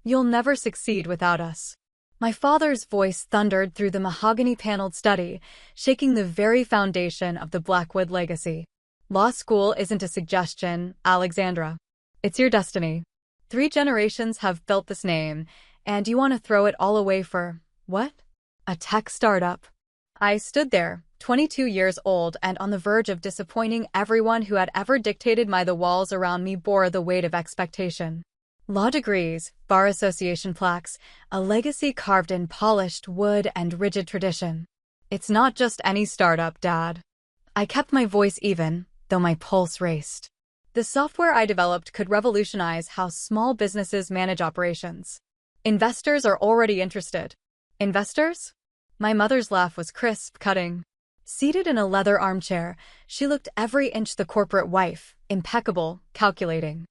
You'll never succeed without us. My father's voice thundered through the mahogany-paneled study, shaking the very foundation of the Blackwood legacy. Law school isn't a suggestion, Alexandra. It's your destiny. 3 generations have built this name, and you want to throw it all away for, what? A tech startup. I stood there, 22 years old and on the verge of disappointing everyone who had ever dictated the walls around me bore the weight of expectation. Law degrees, bar association plaques, a legacy carved in polished wood and rigid tradition. It's not just any startup, Dad. I kept my voice even, though my pulse raced. The software I developed could revolutionize how small businesses manage operations. Investors are already interested. Investors? My mother's laugh was crisp, cutting. Seated in a leather armchair, she looked every inch the corporate wife, impeccable, calculating.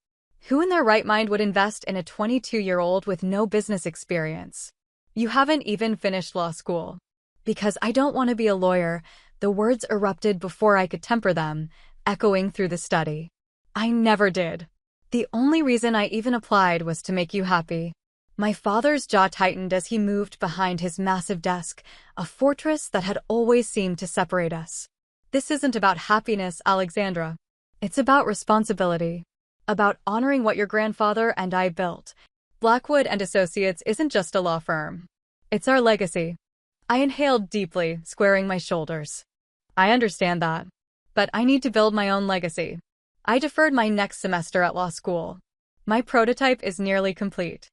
Who in their right mind would invest in a 22-year-old with no business experience? You haven't even finished law school. Because I don't want to be a lawyer, the words erupted before I could temper them, echoing through the study. I never did. The only reason I even applied was to make you happy. My father's jaw tightened as he moved behind his massive desk, a fortress that had always seemed to separate us. This isn't about happiness, Alexandra. It's about responsibility. About honoring what your grandfather and I built. Blackwood and Associates isn't just a law firm. It's our legacy. I inhaled deeply, squaring my shoulders. I understand that. But I need to build my own legacy. I deferred my next semester at law school. My prototype is nearly complete.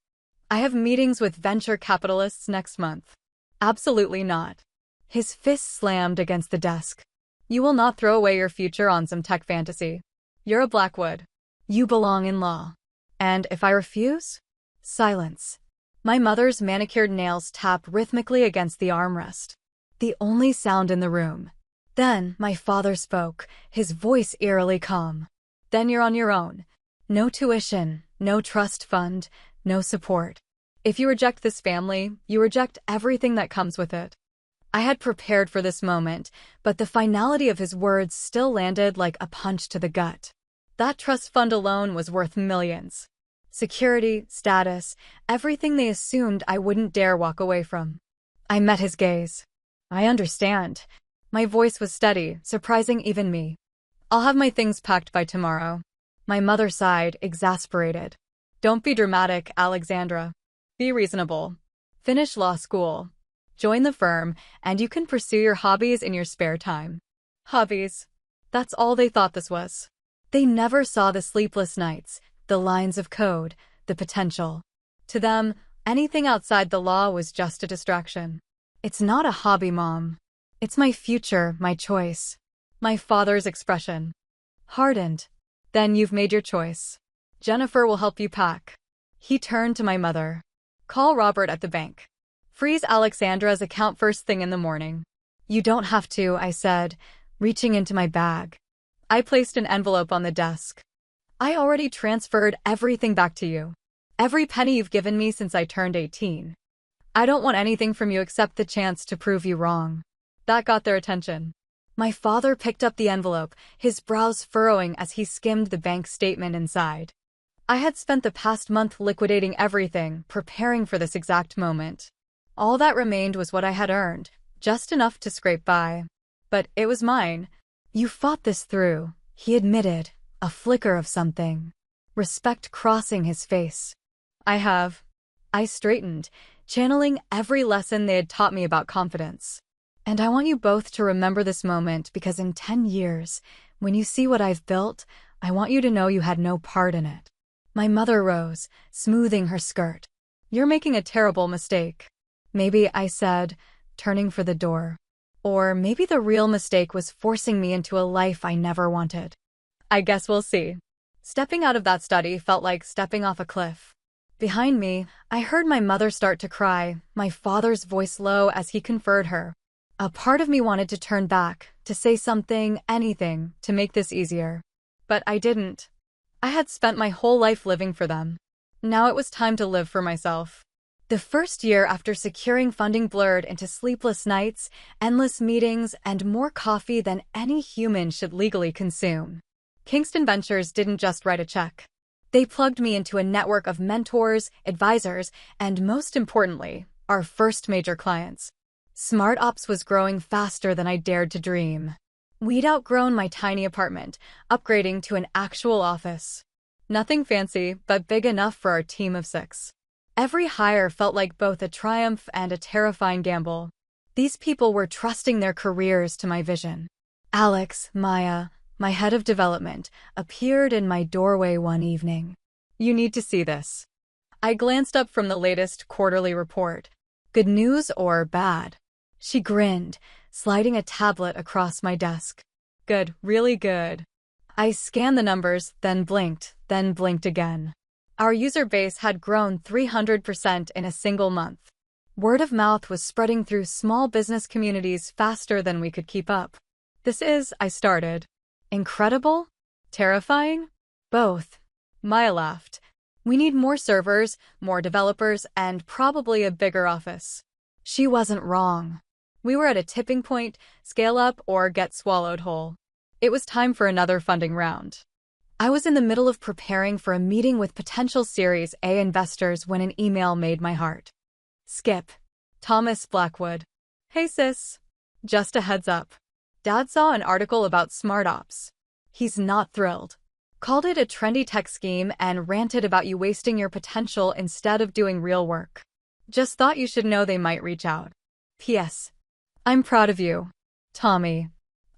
I have meetings with venture capitalists next month. Absolutely not. His fist slammed against the desk. You will not throw away your future on some tech fantasy. You're a Blackwood. You belong in law. And if I refuse? Silence. My mother's manicured nails tapped rhythmically against the armrest. The only sound in the room. Then my father spoke, his voice eerily calm. Then you're on your own. No tuition, no trust fund, no support. If you reject this family, you reject everything that comes with it. I had prepared for this moment, but the finality of his words still landed like a punch to the gut. That trust fund alone was worth millions. Security, status, everything they assumed I wouldn't dare walk away from. I met his gaze. I understand. My voice was steady, surprising even me. I'll have my things packed by tomorrow. My mother sighed, exasperated. Don't be dramatic, Alexandra. Be reasonable. Finish law school. Join the firm, and you can pursue your hobbies in your spare time. Hobbies. That's all they thought this was. They never saw the sleepless nights, the lines of code, the potential. To them, anything outside the law was just a distraction. It's not a hobby, Mom. It's my future, my choice. My father's expression. Hardened. Then you've made your choice. Jennifer will help you pack. He turned to my mother. Call Robert at the bank. Freeze Alexandra's account first thing in the morning. You don't have to, I said, reaching into my bag. I placed an envelope on the desk. I already transferred everything back to you. Every penny you've given me since I turned 18. I don't want anything from you except the chance to prove you wrong. That got their attention. My father picked up the envelope, his brows furrowing as he skimmed the bank statement inside. I had spent the past month liquidating everything, preparing for this exact moment. All that remained was what I had earned, just enough to scrape by. But it was mine. You fought this through, he admitted, a flicker of something. Respect crossing his face. I have. I straightened, channeling every lesson they had taught me about confidence. And I want you both to remember this moment because in 10 years, when you see what I've built, I want you to know you had no part in it. My mother rose, smoothing her skirt. You're making a terrible mistake. Maybe, I said, turning for the door. Or maybe the real mistake was forcing me into a life I never wanted. I guess we'll see. Stepping out of that study felt like stepping off a cliff. Behind me, I heard my mother start to cry, my father's voice low as he conferred her. A part of me wanted to turn back, to say something, anything, to make this easier. But I didn't. I had spent my whole life living for them. Now it was time to live for myself. The first year after securing funding blurred into sleepless nights, endless meetings, and more coffee than any human should legally consume. Kingston Ventures didn't just write a check. They plugged me into a network of mentors, advisors, and most importantly, our first major clients. Smart Ops was growing faster than I dared to dream. We'd outgrown my tiny apartment, upgrading to an actual office. Nothing fancy, but big enough for our team of 6. Every hire felt like both a triumph and a terrifying gamble. These people were trusting their careers to my vision. Alex, Maya, my head of development, appeared in my doorway one evening. "You need to see this." I glanced up from the latest quarterly report. "Good news or bad?" She grinned, sliding a tablet across my desk. "Good, really good." I scanned the numbers, then blinked again. Our user base had grown 300% in a single month. Word of mouth was spreading through small business communities faster than we could keep up. I started. Incredible? Terrifying? Both. Maya laughed. "We need more servers, more developers, and probably a bigger office." She wasn't wrong. We were at a tipping point, scale up or get swallowed whole. It was time for another funding round. I was in the middle of preparing for a meeting with potential Series A investors when an email made my heart skip. Thomas Blackwood. "Hey sis. Just a heads up. Dad saw an article about Smart Ops. He's not thrilled. Called it a trendy tech scheme and ranted about you wasting your potential instead of doing real work. Just thought you should know they might reach out. P.S. I'm proud of you, Tommy."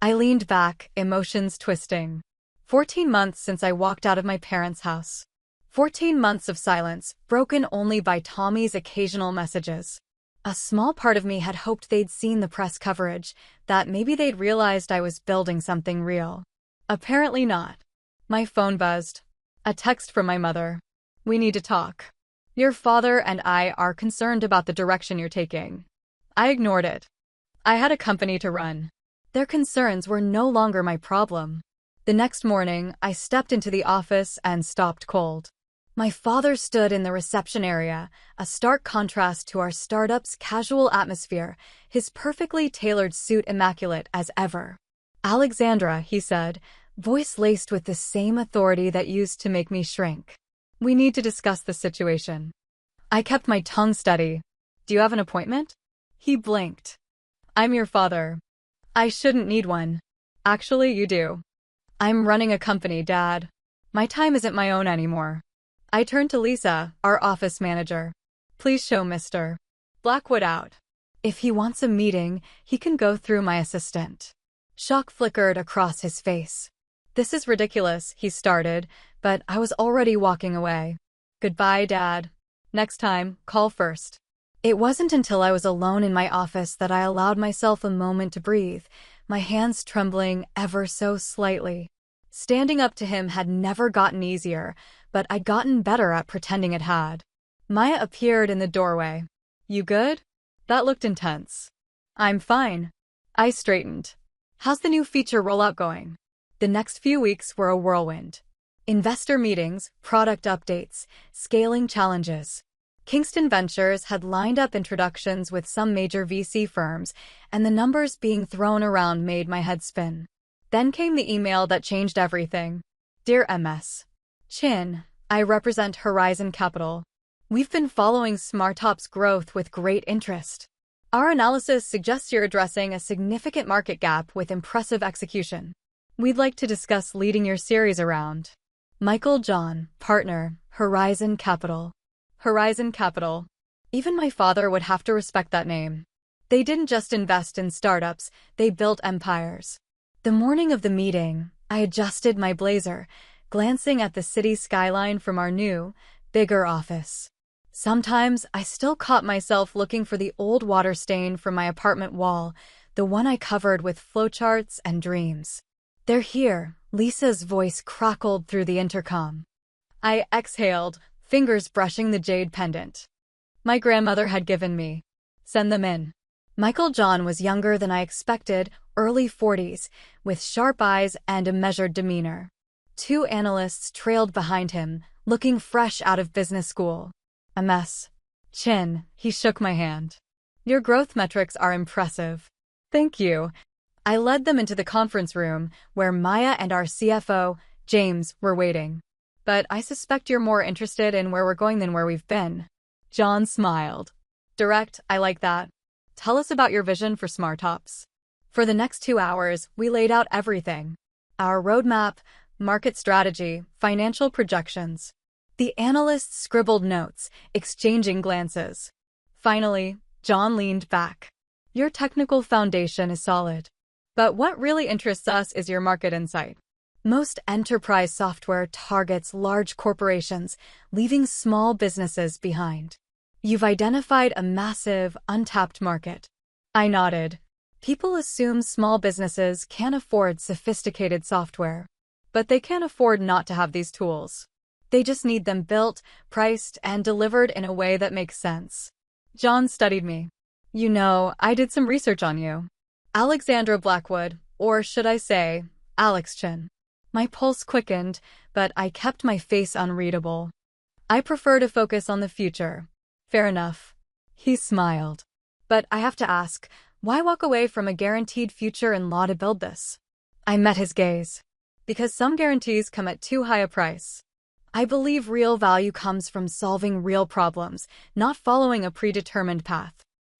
I leaned back, emotions twisting. 14 months since I walked out of my parents' house. 14 months of silence, broken only by Tommy's occasional messages. A small part of me had hoped they'd seen the press coverage, that maybe they'd realized I was building something real. Apparently not. My phone buzzed. A text from my mother. "We need to talk. Your father and I are concerned about the direction you're taking." I ignored it. I had a company to run. Their concerns were no longer my problem. The next morning, I stepped into the office and stopped cold. My father stood in the reception area, a stark contrast to our startup's casual atmosphere, his perfectly tailored suit immaculate as ever. "Alexandra," he said, voice laced with the same authority that used to make me shrink. "We need to discuss the situation." I kept my tongue steady. "Do you have an appointment?" He blinked. "I'm your father." "I shouldn't need one." "Actually, you do." "I'm running a company, Dad. My time isn't my own anymore." I turned to Lisa, our office manager. "Please show Mr. Blackwood out. If he wants a meeting, he can go through my assistant." Shock flickered across his face. "This is ridiculous," he started, but I was already walking away. "Goodbye, Dad. Next time, call first." It wasn't until I was alone in my office that I allowed myself a moment to breathe, my hands trembling ever so slightly. Standing up to him had never gotten easier, but I'd gotten better at pretending it had. Maya appeared in the doorway. "You good?" That looked intense. "I'm fine." I straightened. "How's the new feature rollout going?" The next few weeks were a whirlwind. Investor meetings, product updates, scaling challenges. Kingston Ventures had lined up introductions with some major VC firms, and the numbers being thrown around made my head spin. Then came the email that changed everything. "Dear MS. Chin, I represent Horizon Capital. We've been following SmartOp's growth with great interest. Our analysis suggests you're addressing a significant market gap with impressive execution. We'd like to discuss leading your series around. Michael John, partner, Horizon Capital." Horizon Capital. Even my father would have to respect that name. They didn't just invest in startups, they built empires. The morning of the meeting, I adjusted my blazer, glancing at the city skyline from our new, bigger office. Sometimes I still caught myself looking for the old water stain from my apartment wall, the one I covered with flowcharts and dreams. "They're here," Lisa's voice crackled through the intercom. I exhaled, fingers brushing the jade pendant my grandmother had given me. "Send them in." Michael John was younger than I expected, early 40s, with sharp eyes and a measured demeanor. 2 analysts trailed behind him, looking fresh out of business school. "MS. Chin," he shook my hand. "Your growth metrics are impressive." "Thank you." I led them into the conference room, where Maya and our CFO, James, were waiting. But I suspect you're more interested in where we're going than where we've been. John smiled. Direct, I like that. Tell us about your vision for SmartOps. For the next 2 hours, we laid out everything. Our roadmap, market strategy, financial projections. The analysts scribbled notes, exchanging glances. Finally, John leaned back. Your technical foundation is solid. But what really interests us is your market insight. Most enterprise software targets large corporations, leaving small businesses behind. You've identified a massive, untapped market. I nodded. People assume small businesses can't afford sophisticated software. But they can't afford not to have these tools. They just need them built, priced, and delivered in a way that makes sense. John studied me. You know, I did some research on you. Alexandra Blackwood, or should I say, Alex Chin. My pulse quickened, but I kept my face unreadable. I prefer to focus on the future. Fair enough. He smiled. But I have to ask, why walk away from a guaranteed future in law to build this? I met his gaze. Because some guarantees come at too high a price. I believe real value comes from solving real problems, not following a predetermined path.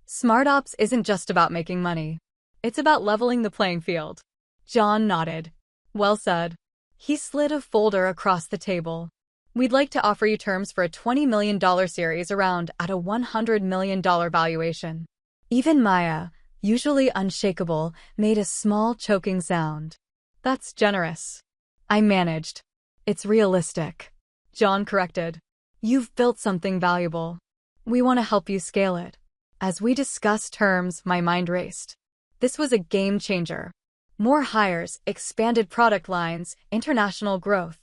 SmartOps isn't just about making money. It's about leveling the playing field. John nodded. Well said. He slid a folder across the table. We'd like to offer you terms for a $20 million series around at a $100 million valuation. Even Maya, usually unshakable, made a small choking sound. That's generous. I managed. It's realistic. John corrected. You've built something valuable. We want to help you scale it. As we discussed terms, my mind raced. This was a game changer. More hires, expanded product lines, international growth.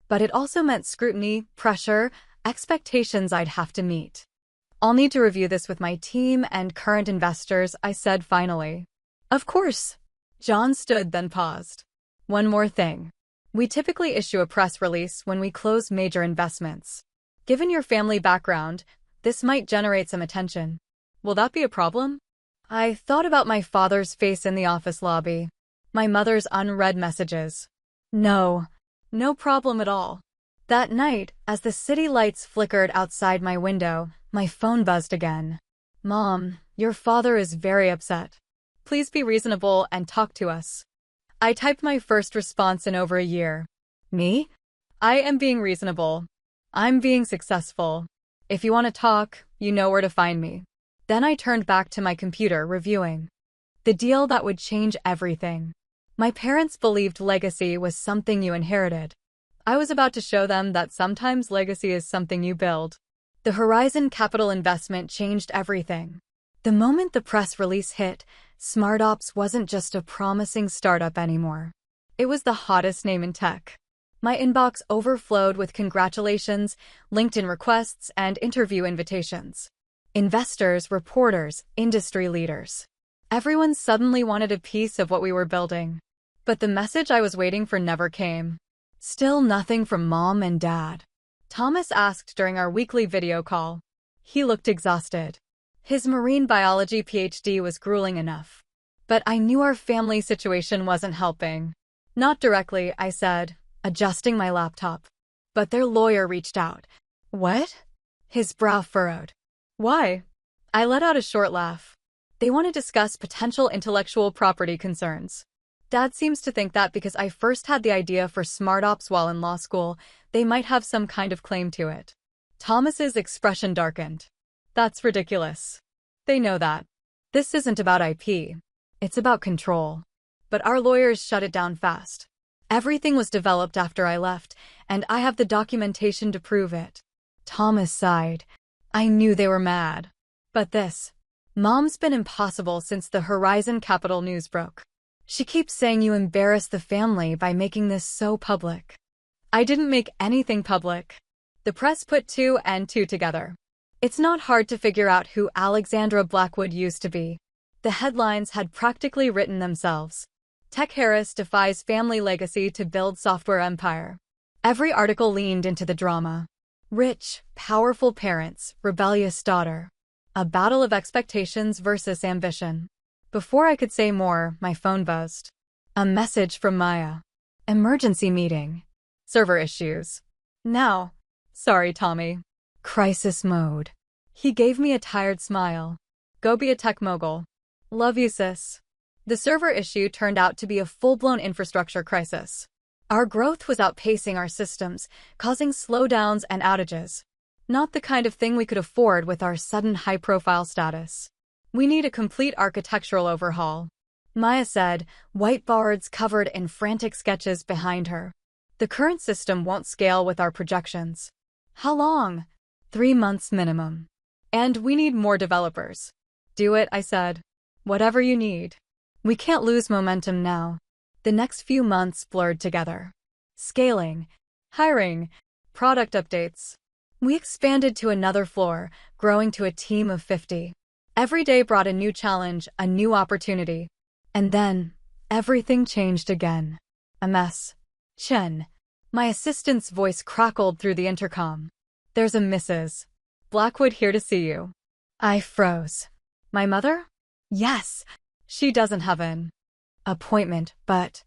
But it also meant scrutiny, pressure, expectations I'd have to meet. I'll need to review this with my team and current investors, I said finally. Of course. John stood then paused. One more thing. We typically issue a press release when we close major investments. Given your family background, this might generate some attention. Will that be a problem? I thought about my father's face in the office lobby. My mother's unread messages. No problem at all. That night, as the city lights flickered outside my window, my phone buzzed again. Mom, your father is very upset. Please be reasonable and talk to us. I typed my first response in over a year. Me? I am being reasonable. I'm being successful. If you want to talk, you know where to find me. Then I turned back to my computer, reviewing. The deal that would change everything. My parents believed legacy was something you inherited. I was about to show them that sometimes legacy is something you build. The Horizon Capital investment changed everything. The moment the press release hit, SmartOps wasn't just a promising startup anymore. It was the hottest name in tech. My inbox overflowed with congratulations, LinkedIn requests, and interview invitations. Investors, reporters, industry leaders. Everyone suddenly wanted a piece of what we were building. But the message I was waiting for never came. Still nothing from Mom and Dad. Thomas asked during our weekly video call. He looked exhausted. His marine biology PhD was grueling enough. But I knew our family situation wasn't helping. Not directly, I said, adjusting my laptop. But their lawyer reached out. What? His brow furrowed. Why? I let out a short laugh. They want to discuss potential intellectual property concerns. Dad seems to think that because I first had the idea for SmartOps while in law school, they might have some kind of claim to it. Thomas's expression darkened. That's ridiculous. They know that. This isn't about IP. It's about control. But our lawyers shut it down fast. Everything was developed after I left, and I have the documentation to prove it. Thomas sighed. I knew they were mad. But this. Mom's been impossible since the Horizon Capital news broke. She keeps saying you embarrass the family by making this so public. I didn't make anything public. The press put 2 and 2 together. It's not hard to figure out who Alexandra Blackwood used to be. The headlines had practically written themselves. Tech Harris defies family legacy to build software empire. Every article leaned into the drama. Rich, powerful parents, rebellious daughter. A battle of expectations versus ambition. Before I could say more, my phone buzzed. A message from Maya. Emergency meeting. Server issues. Now. Sorry, Tommy. Crisis mode. He gave me a tired smile. Go be a tech mogul. Love you, sis. The server issue turned out to be a full-blown infrastructure crisis. Our growth was outpacing our systems, causing slowdowns and outages. Not the kind of thing we could afford with our sudden high-profile status. We need a complete architectural overhaul. Maya said, whiteboards covered in frantic sketches behind her. The current system won't scale with our projections. How long? 3 months minimum. And we need more developers. Do it, I said. Whatever you need. We can't lose momentum now. The next few months blurred together. Scaling, hiring, product updates. We expanded to another floor, growing to a team of 50. Every day brought a new challenge, a new opportunity. And then, everything changed again. A mess. Chen. My assistant's voice crackled through the intercom. There's a Mrs. Blackwood here to see you. I froze. My mother? Yes. She doesn't have an appointment, but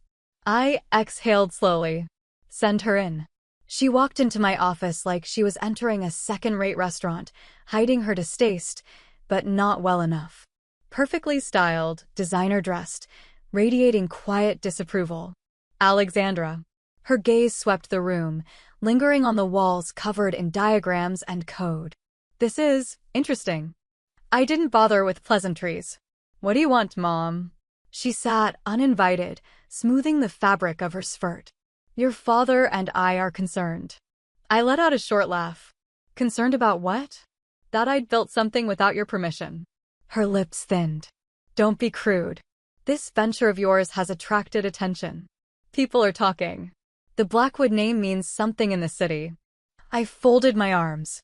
I exhaled slowly. Send her in. She walked into my office like she was entering a second-rate restaurant, hiding her distaste, but not well enough. Perfectly styled, designer-dressed, radiating quiet disapproval. Alexandra. Her gaze swept the room, lingering on the walls covered in diagrams and code. This is interesting. I didn't bother with pleasantries. What do you want, Mom? She sat, uninvited, smoothing the fabric of her skirt. Your father and I are concerned. I let out a short laugh. Concerned about what? That I'd built something without your permission. Her lips thinned. Don't be crude. This venture of yours has attracted attention. People are talking. The Blackwood name means something in the city. I folded my arms.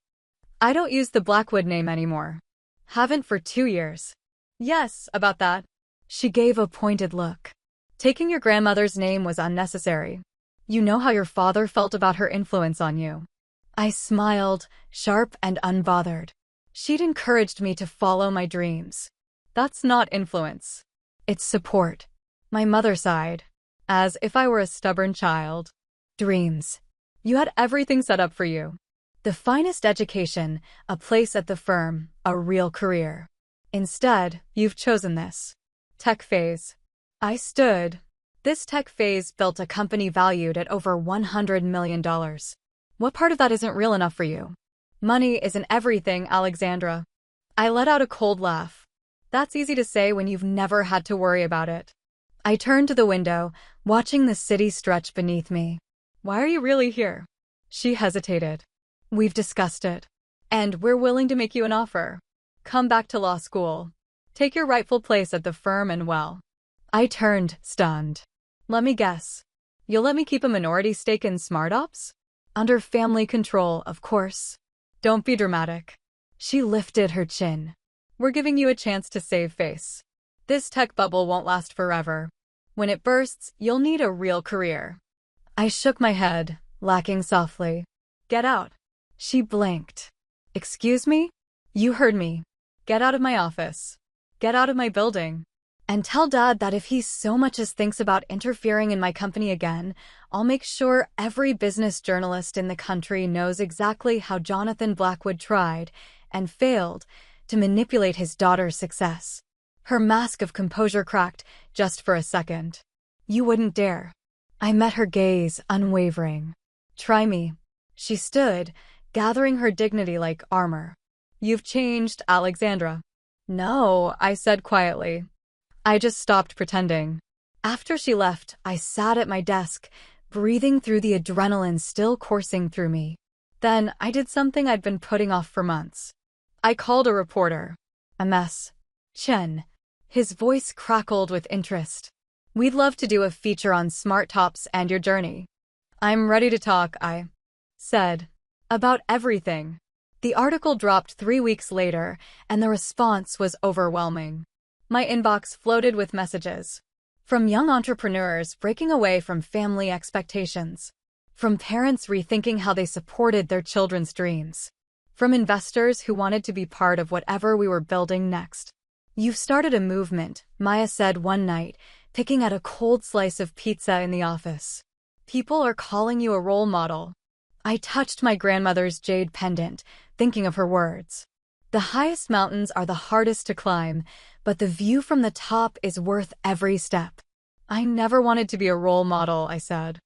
I don't use the Blackwood name anymore. Haven't for 2 years. Yes, about that. She gave a pointed look. Taking your grandmother's name was unnecessary. You know how your father felt about her influence on you. I smiled, sharp and unbothered. She'd encouraged me to follow my dreams. That's not influence. It's support. My mother sighed, as if I were a stubborn child. Dreams. You had everything set up for you. The finest education, a place at the firm, a real career. Instead, you've chosen this. Tech phase. I stood. This tech phase built a company valued at over $100 million. What part of that isn't real enough for you? Money isn't everything, Alexandra. I let out a cold laugh. That's easy to say when you've never had to worry about it. I turned to the window, watching the city stretch beneath me. Why are you really here? She hesitated. We've discussed it. And we're willing to make you an offer. Come back to law school. Take your rightful place at the firm and well. I turned, stunned. Let me guess. You'll let me keep a minority stake in SmartOps? Under family control, of course. Don't be dramatic. She lifted her chin. We're giving you a chance to save face. This tech bubble won't last forever. When it bursts, you'll need a real career. I shook my head, laughing softly. Get out. She blinked. Excuse me? You heard me. Get out of my office. Get out of my building. And tell Dad that if he so much as thinks about interfering in my company again, I'll make sure every business journalist in the country knows exactly how Jonathan Blackwood tried, and failed, to manipulate his daughter's success. Her mask of composure cracked, just for a second. You wouldn't dare. I met her gaze, unwavering. Try me. She stood, gathering her dignity like armor. You've changed, Alexandra. No, I said quietly. I just stopped pretending. After she left, I sat at my desk, breathing through the adrenaline still coursing through me. Then I did something I'd been putting off for months. I called a reporter. A mess. Chen. His voice crackled with interest. We'd love to do a feature on SmartOps and your journey. I'm ready to talk, I said. About everything. The article dropped 3 weeks later, and the response was overwhelming. My inbox floated with messages. From young entrepreneurs breaking away from family expectations. From parents rethinking how they supported their children's dreams. From investors who wanted to be part of whatever we were building next. You've started a movement, Maya said one night, picking at a cold slice of pizza in the office. People are calling you a role model. I touched my grandmother's jade pendant, thinking of her words. The highest mountains are the hardest to climb, but the view from the top is worth every step. I never wanted to be a role model, I said.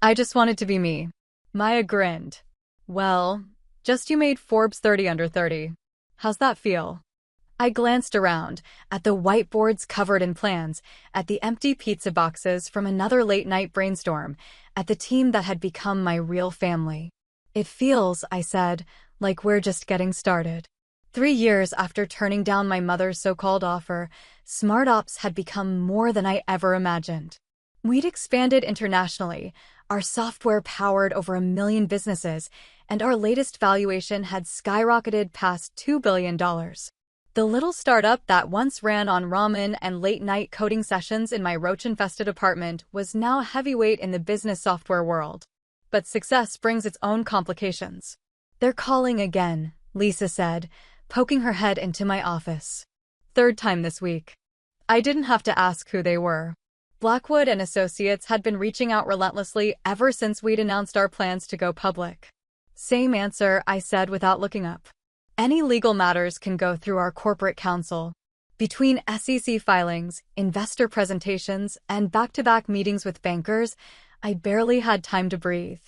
I just wanted to be me. Maya grinned. Well, just you made Forbes 30 under 30. How's that feel? I glanced around, at the whiteboards covered in plans, at the empty pizza boxes from another late-night brainstorm, at the team that had become my real family. It feels, I said, like we're just getting started. 3 years after turning down my mother's so-called offer, SmartOps had become more than I ever imagined. We'd expanded internationally, our software powered over 1 million businesses, and our latest valuation had skyrocketed past $2 billion. The little startup that once ran on ramen and late-night coding sessions in my roach-infested apartment was now a heavyweight in the business software world. But success brings its own complications. They're calling again, Lisa said, poking her head into my office. 3rd time this week. I didn't have to ask who they were. Blackwood and Associates had been reaching out relentlessly ever since we'd announced our plans to go public. Same answer, I said without looking up. Any legal matters can go through our corporate counsel. Between SEC filings, investor presentations, and back-to-back meetings with bankers, I barely had time to breathe.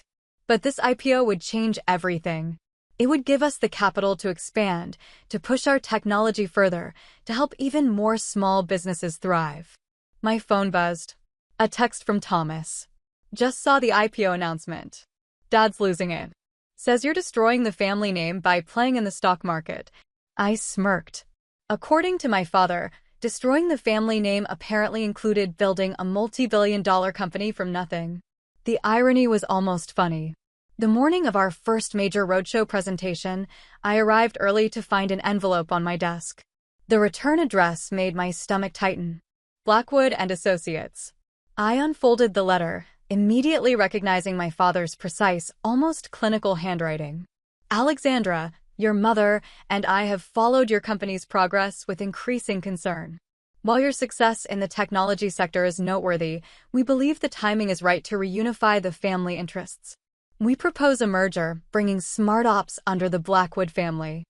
But this IPO would change everything. It would give us the capital to expand, to push our technology further, to help even more small businesses thrive. My phone buzzed. A text from Thomas. Just saw the IPO announcement. Dad's losing it. Says you're destroying the family name by playing in the stock market. I smirked. According to my father, destroying the family name apparently included building a multi-billion-dollar company from nothing. The irony was almost funny. The morning of our first major roadshow presentation, I arrived early to find an envelope on my desk. The return address made my stomach tighten. Blackwood and Associates. I unfolded the letter, immediately recognizing my father's precise, almost clinical handwriting. Alexandra, your mother, and I have followed your company's progress with increasing concern. While your success in the technology sector is noteworthy, we believe the timing is right to reunify the family interests. We propose a merger, bringing SmartOps under the Blackwood family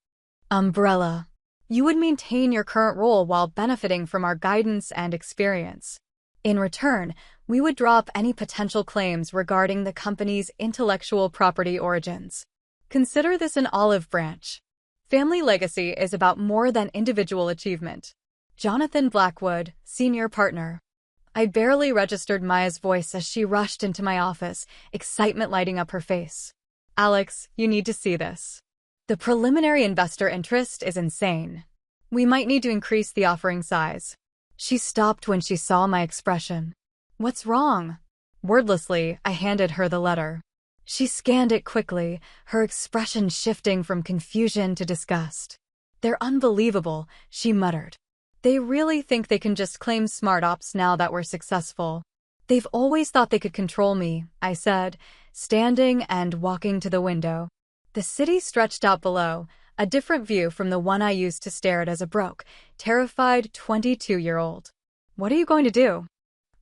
umbrella. You would maintain your current role while benefiting from our guidance and experience. In return, we would drop any potential claims regarding the company's intellectual property origins. Consider this an olive branch. Family legacy is about more than individual achievement. Jonathan Blackwood, senior partner. I barely registered Maya's voice as she rushed into my office, excitement lighting up her face. Alex, you need to see this. The preliminary investor interest is insane. We might need to increase the offering size. She stopped when she saw my expression. What's wrong? Wordlessly, I handed her the letter. She scanned it quickly, her expression shifting from confusion to disgust. They're unbelievable, she muttered. They really think they can just claim SmartOps now that we're successful. They've always thought they could control me, I said, standing and walking to the window. The city stretched out below, a different view from the one I used to stare at as a broke, terrified 22-year-old. What are you going to do?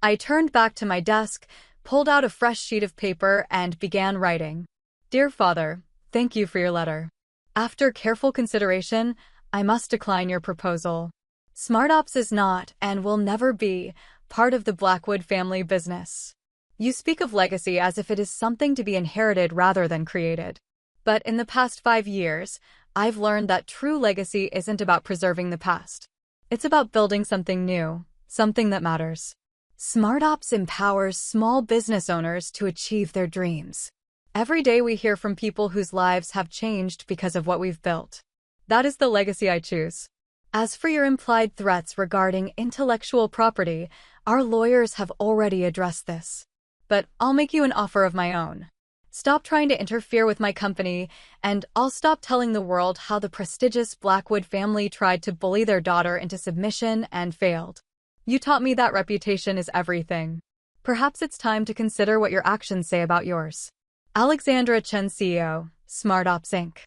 I turned back to my desk, pulled out a fresh sheet of paper, and began writing. Dear Father, thank you for your letter. After careful consideration, I must decline your proposal. SmartOps is not, and will never be, part of the Blackwood family business. You speak of legacy as if it is something to be inherited rather than created. But in the past 5 years, I've learned that true legacy isn't about preserving the past. It's about building something new, something that matters. SmartOps empowers small business owners to achieve their dreams. Every day we hear from people whose lives have changed because of what we've built. That is the legacy I choose. As for your implied threats regarding intellectual property, our lawyers have already addressed this. But I'll make you an offer of my own. Stop trying to interfere with my company, and I'll stop telling the world how the prestigious Blackwood family tried to bully their daughter into submission and failed. You taught me that reputation is everything. Perhaps it's time to consider what your actions say about yours. Alexandra Chen, CEO, SmartOps Inc.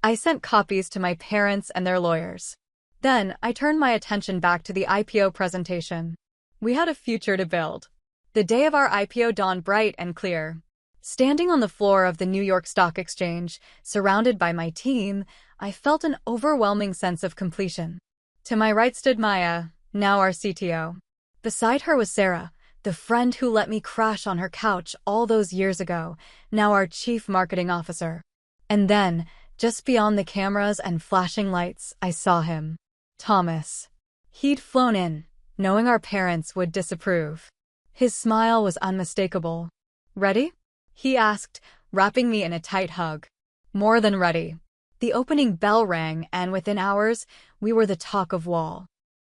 I sent copies to my parents and their lawyers. Then, I turned my attention back to the IPO presentation. We had a future to build. The day of our IPO dawned bright and clear. Standing on the floor of the New York Stock Exchange, surrounded by my team, I felt an overwhelming sense of completion. To my right stood Maya, now our CTO. Beside her was Sarah, the friend who let me crash on her couch all those years ago, now our Chief Marketing Officer. And then, just beyond the cameras and flashing lights, I saw him. Thomas. He'd flown in, knowing our parents would disapprove. His smile was unmistakable. "Ready?" he asked, wrapping me in a tight hug. More than ready. The opening bell rang, and within hours, we were the talk of Wall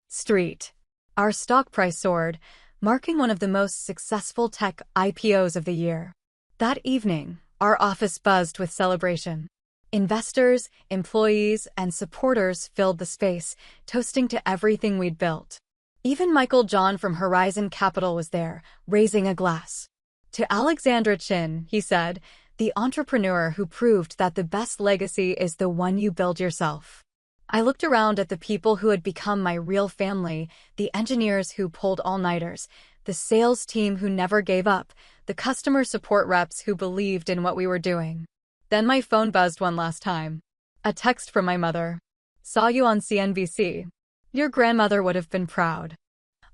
Street. Our stock price soared, marking one of the most successful tech IPOs of the year. That evening, our office buzzed with celebration. Investors, employees, and supporters filled the space, toasting to everything we'd built. Even Michael John from Horizon Capital was there, raising a glass. "To Alexandra Chin," he said, "the entrepreneur who proved that the best legacy is the one you build yourself." I looked around at the people who had become my real family, the engineers who pulled all-nighters, the sales team who never gave up, the customer support reps who believed in what we were doing. Then my phone buzzed one last time. A text from my mother. "Saw you on CNBC. Your grandmother would have been proud."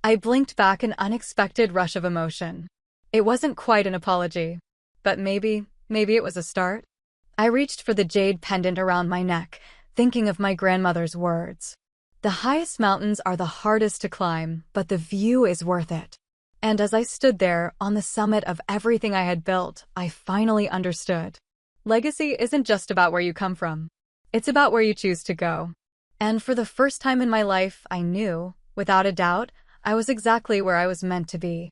I blinked back an unexpected rush of emotion. It wasn't quite an apology, but maybe it was a start. I reached for the jade pendant around my neck, thinking of my grandmother's words. "The highest mountains are the hardest to climb, but the view is worth it." And as I stood there, on the summit of everything I had built, I finally understood. Legacy isn't just about where you come from. It's about where you choose to go. And for the first time in my life, I knew, without a doubt, I was exactly where I was meant to be.